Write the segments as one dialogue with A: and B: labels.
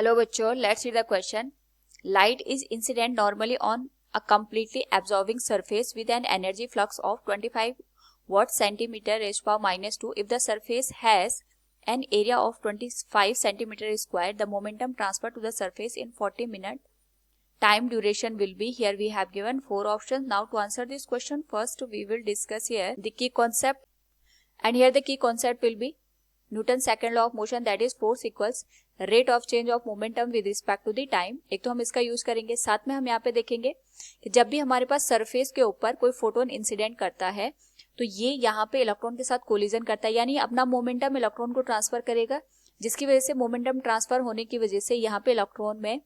A: Hello bachcho, let's read the question. Light is incident normally on a completely absorbing surface with an energy flux of 25 watt centimeter raised power minus 2. If the surface has an area of 25 centimeter square, the momentum transfer to the surface in 40 minute time duration will be. Here we have given 4 options. Now to answer this question, first we will discuss here the key concept, and here the key concept will be Newton second law of motion, that is force equals rate of change of momentum with respect to the time. एक तो हम इसका use करेंगे, साथ में हम यहाँ पे देखेंगे कि जब भी हमारे पास सरफेस के ऊपर कोई फोटोन इंसिडेंट करता है तो ये यहाँ पे इलेक्ट्रॉन के साथ कोलिजन करता है, यानी अपना मोमेंटम इलेक्ट्रॉन को ट्रांसफर करेगा, जिसकी वजह से मोमेंटम ट्रांसफर होने की वजह से यहाँ पे इलेक्ट्रॉन में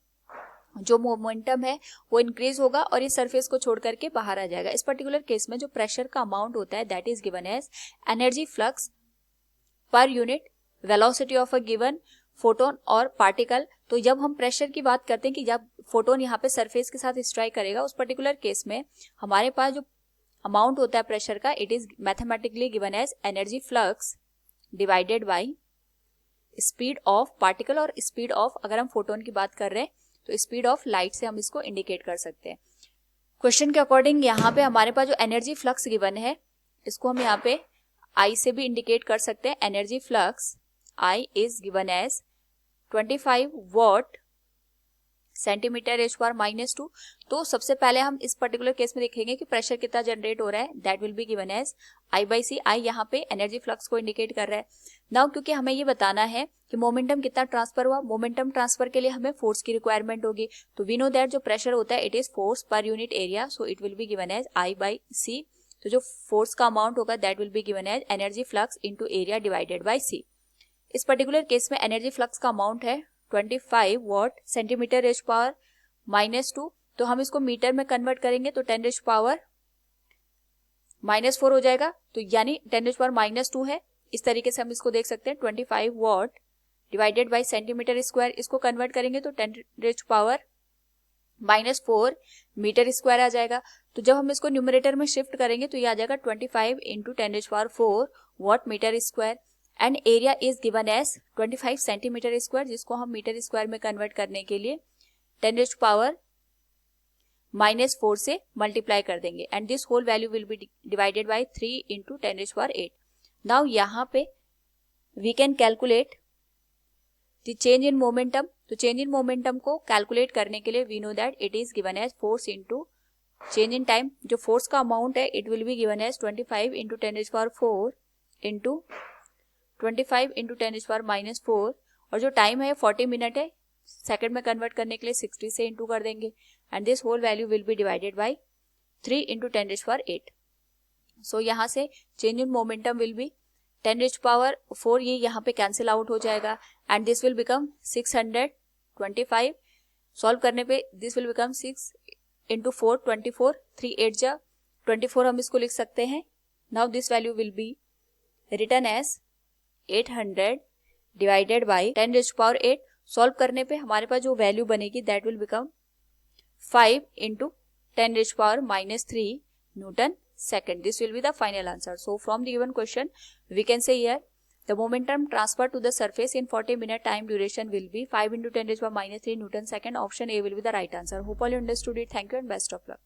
A: जो मोमेंटम है वो इंक्रीज होगा और इस सरफेस को छोड़ करके बाहर आ जाएगा. इस पर्टिकुलर केस में जो प्रेशर का अमाउंट होता है that is given as energy flux per unit velocity of a given photon और पार्टिकल. तो जब हम प्रेशर की बात करते हैं कि जब फोटोन यहाँ पे सरफेस के साथ स्ट्राइक करेगा, उस पर्टिकुलर केस में हमारे पास जो अमाउंट होता है प्रेशर का, it is mathematically given as energy flux divided by speed of particle और स्पीड ऑफ, अगर हम फोटोन की बात कर रहे हैं तो स्पीड ऑफ लाइट से हम इसको इंडिकेट कर सकते हैं. क्वेश्चन के अकॉर्डिंग यहाँ पे हमारे पास जो एनर्जी फ्लक्स गिवन है इसको हम यहाँ पे आई से भी इंडिकेट कर सकते हैं. Energy flux I is given as 25 watt centimetre raise power minus 2. तो सबसे पहले हम इस पर्टिकुलर केस में देखेंगे कि प्रेशर कितना जनरेट हो रहा है, that will be given as I by C. I यहाँ पे एनर्जी फ्लक्स को इंडिकेट कर रहा है. नाउ क्योंकि हमें ये बताना है कि मोमेंटम कितना ट्रांसफर हुआ, मोमेंटम ट्रांसफर के लिए हमें फोर्स की रिक्वायरमेंट होगी. तो वी नो दैट जो प्रेशर होता है it is force per unit area, so it will be given as I by C. तो जो फोर्स का अमाउंट होगा that will be given as energy flux into area divided by C. इस particular case में energy flux का amount है 25 watt centimetre raise power minus 2. तो हम इसको मीटर में कन्वर्ट करेंगे तो 10 रेज़ पावर माइनस 4 हो जाएगा, तो यानी 10 रेज़ पावर माइनस 2 है. इस तरीके से हम इसको देख सकते हैं. 25 watt divided by centimetre square, इसको कन्वर्ट करेंगे तो 10 raise power minus 4 metre square आ जाएगा. तो जब हम इसको न्यूमरेटर में शिफ्ट करेंगे तो ये आ जाएगा 25 into 10 raise power 4 watt metre square. And area is given as 25 centimetre square, जिसको हम मीटर स्क्वायर में कन्वर्ट करने के लिए 10 रेज़ पावर माइनस 4 से मल्टीप्लाई कर देंगे. And this whole value will be divided by 3 into 10 raise power 8. Now यहाँ पे we can calculate the change in momentum. तो चेंज इन मोमेंटम को कैलकुलेट करने के लिए we know that it is given as force into change in time. जो force का amount है it will be given as 25 into 10 raise power 4 into 25 into 10 raise power minus 4, और जो time है 40 मिनट है. सेकंड में कन्वर्ट करने के लिए 60 से इंटू कर देंगे. And this whole value will be divided by 3 into 10 raise power 8. So यहाँ से change in momentum will be 10 raise power 4, ये यहाँ पे कैंसिल आउट हो जाएगा. And this will become 625. Solve करने पे दिस विल बिकम 6 इंटू 4 24, 3 8 जा 24 हम इसको लिख सकते हैं. Now this value will be written as 800 divided by 10 raise power 8. Solve करने पे हमारे पास जो वैल्यू बनेगी that will become 5 into 10 raise power minus 3 newton second. This will be the final answer. So from the given question we can say here the momentum transfer to the surface in 40 minute time duration will be 5 into 10 raised by minus 3 Newton second. Option A will be the right answer. Hope all you understood it. Thank you and best of luck.